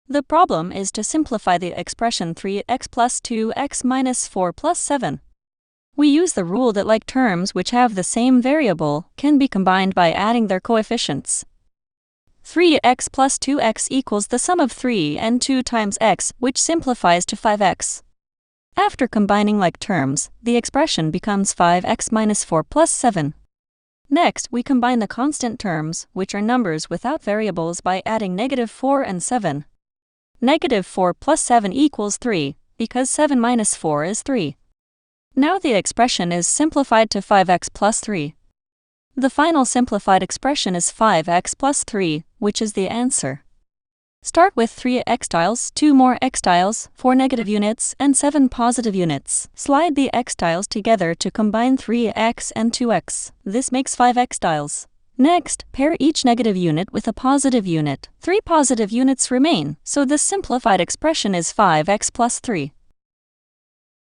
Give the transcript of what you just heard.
The problem is to simplify the expression 3x plus 2x minus 4 plus 7. We use the rule that like terms which have the same variable can be combined by adding their coefficients. 3x plus 2x equals the sum of 3 and 2 times x, which simplifies to 5x. After combining like terms, the expression becomes 5x minus 4 plus 7. Next, we combine the constant terms, which are numbers without variables, by adding -4 and 7. -4 plus 7 equals 3, because 7 minus 4 is 3. Now the expression is simplified to 5x plus 3. The final simplified expression is 5x plus 3, which is the answer. Start with 3 x tiles, 2 more x tiles, 4 negative units, and 7 positive units. Slide the x tiles together to combine 3x and 2x. This makes 5x tiles. Next, pair each negative unit with a positive unit. 3 positive units remain, so the simplified expression is 5x plus 3.